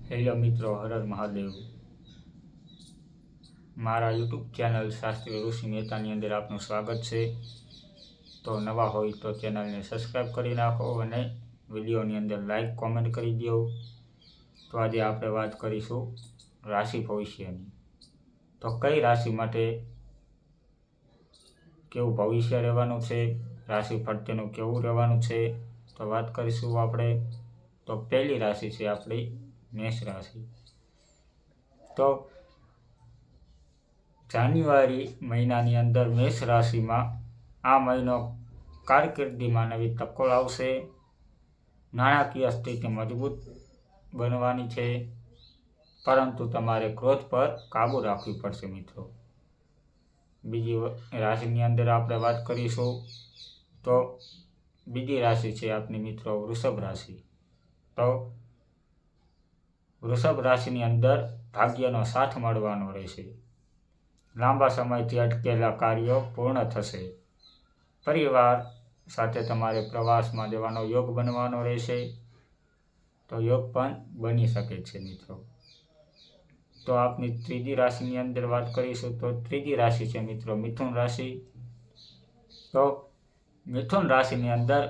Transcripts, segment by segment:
Hello મિત્રો, હર હર મહાદેવ. મારા YouTube channel Shastri ઋષિ મહેતાની અંદર આપનું સ્વાગત છે. તો નવા હોય તો ચેનલને સબસ્ક્રાઈબ કરી નાખો અને વિડીયોની અંદર લાઈક કોમેન્ટ કરી દો. તો આજે આપણે વાત કરીશું રાશિ ભવિષ્યની. તો કઈ રાશિ માટે કેવું ભવિષ્ય રહેવાનું છે, રાશિ ફળ કેવું રહેવાનું છે, તો વાત કરીશું આપણે. તો પહેલી રાશિ છે આપણી મેષ રાશિ. તો જાન્યુઆરી મહિનાની અંદર મેષ રાશિમાં આ મહિનો કારકિર્દીમાં નવી તકો લાવશે. નાણાકીય સ્થિતિ મજબૂત બનવાની છે, પરંતુ તમારે ક્રોધ પર કાબૂ રાખવી પડશે મિત્રો. બીજી રાશિની અંદર આપણે વાત કરીશું તો બીજી રાશિ છે આપની મિત્રો વૃષભ રાશિ. તો વૃષભ રાશિની અંદર ભાગ્યનો સાથ મળવાનો રહેશે. લાંબા સમયથી અટકેલા કાર્યો પૂર્ણ થશે. પરિવાર સાથે તમારે પ્રવાસમાં જવાનો યોગ બનવાનો રહેશે. તો યોગ પણ બની શકે છે મિત્રો. તો આપની ત્રીજી રાશિની અંદર વાત કરીશું તો ત્રીજી રાશિ છે મિત્રો મિથુન રાશિ. તો મિથુન રાશિની અંદર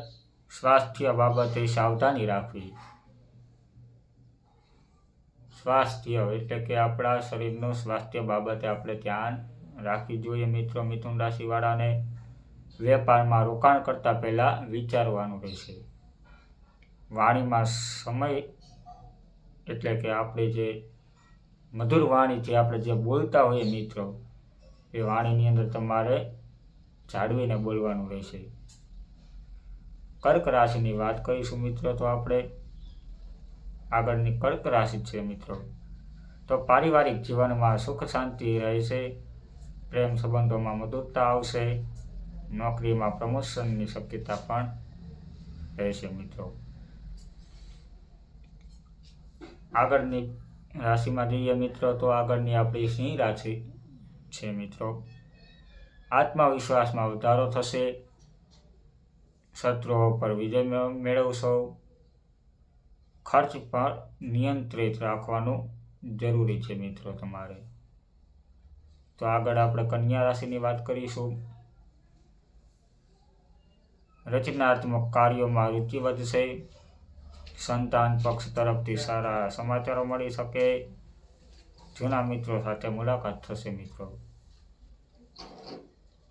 સ્વાસ્થ્ય બાબતે સાવધાની રાખવી. સ્વાસ્થ્ય એટલે કે આપણા શરીરનું સ્વાસ્થ્ય બાબતે આપણે ધ્યાન રાખવી જોઈએ મિત્રો. મિથુન રાશિવાળાને વેપારમાં રોકાણ કરતા પહેલાં વિચારવાનું રહેશે. વાણીમાં સમય એટલે કે આપણે જે મધુર વાણીથી આપણે જે બોલતા હોઈએ મિત્રો, એ વાણીની અંદર તમારે જાળવીને બોલવાનું રહેશે. કર્ક રાશિની વાત કરીશું મિત્રો. તો આપણે આગળની કર્ક રાશિ છે મિત્રો. તો પારિવારિક જીવનમાં સુખ શાંતિ રહેશે. પ્રેમ સંબંધોમાં મધુરતા આવશે. નોકરીમાં પ્રમોશનની શક્યતા પણ રહેશે મિત્રો. આગળની રાશિમાં જઈએ મિત્રો તો આગળની આપણી સિંહ રાશિ છે મિત્રો. આત્મવિશ્વાસમાં વધારો થશે. શત્રુઓ પર વિજય મેળવશો. ખર્ચ પર નિયંત્રિત રાખવાનું જરૂરી છે મિત્રો તમારે. તો આગળ આપણે કન્યા રાશિની વાત કરીશું. રચનાત્મક કાર્યોમાં રુચિ વધશે. સંતાન પક્ષ તરફથી સારા સમાચારો મળી શકે. જૂના મિત્રો સાથે મુલાકાત થશે મિત્રો.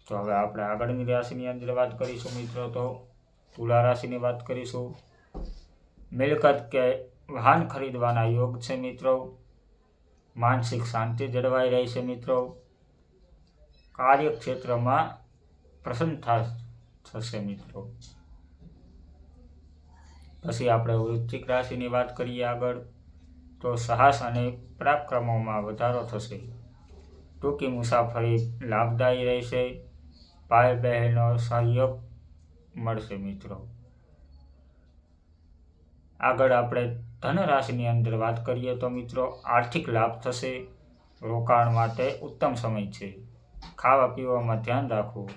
તો હવે આપણે આગળની રાશિની અંદર વાત કરીશું મિત્રો. તો તુલા રાશિની વાત કરીશું. મિલકત કે વાહન ખરીદવાના યોગ છે મિત્રો. માનસિક શાંતિ જળવાઈ રહેશે મિત્રો. કાર્યક્ષેત્રમાં પ્રસન્નતા થશે મિત્રો. પછી આપણે વૃશ્ચિક રાશિની વાત કરીએ આગળ. તો સાહસ અને પરાક્રમોમાં વધારો થશે. ટૂંકી મુસાફરી લાભદાયી રહેશે. ભાઈ બહેનનો સહયોગ મળશે મિત્રો. આગળ આપણે ધન રાશિની અંદર વાત કરીએ તો મિત્રો આર્થિક લાભ થશે. રોકાણ માટે ઉત્તમ સમય છે. ખાવા પીવામાં ધ્યાન રાખવું.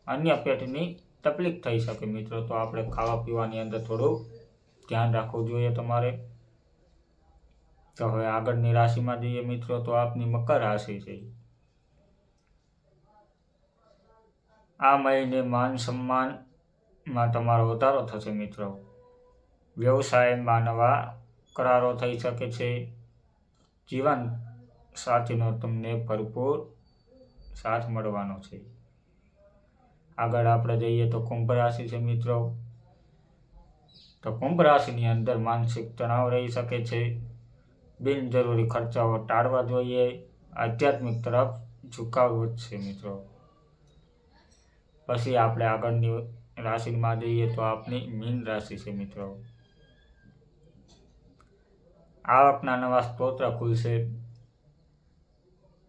અન્ય પેટની તકલીફ થઈ શકે મિત્રો. તો આપણે ખાવા પીવાની અંદર થોડું ધ્યાન રાખવું જોઈએ તમારે. તો હવે આગળની રાશિમાં જઈએ મિત્રો તો આપની મકર રાશિ છે. આ મહિને માન સન્માનમાં તમારો વધારો થશે મિત્રો. વ્યવસાયમાં નવા કરારો થઈ શકે છે. જીવન સાથીનો તમને ભરપૂર સાથ મળવાનો છે. આગળ આપણે જઈએ તો કુંભ રાશિ છે મિત્રો. તો કુંભ રાશિની અંદર માનસિક તણાવ રહી શકે છે. બિનજરૂરી ખર્ચાઓ ટાળવા જોઈએ. આધ્યાત્મિક તરફ ઝુકાવ વધશે મિત્રો. પછી આપણે આગળની રાશિમાં જઈએ તો આપની મીન રાશિ છે મિત્રો. આવકના નવા સ્ત્રોત ખુલશે.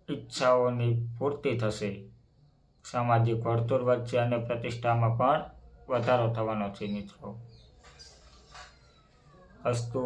ઈચ્છાઓની પૂર્તિ થશે. સામાજિક વર્તુળ વધશે અને પ્રતિષ્ઠામાં પણ વધારો થવાનો છે મિત્રો. અસ્તુ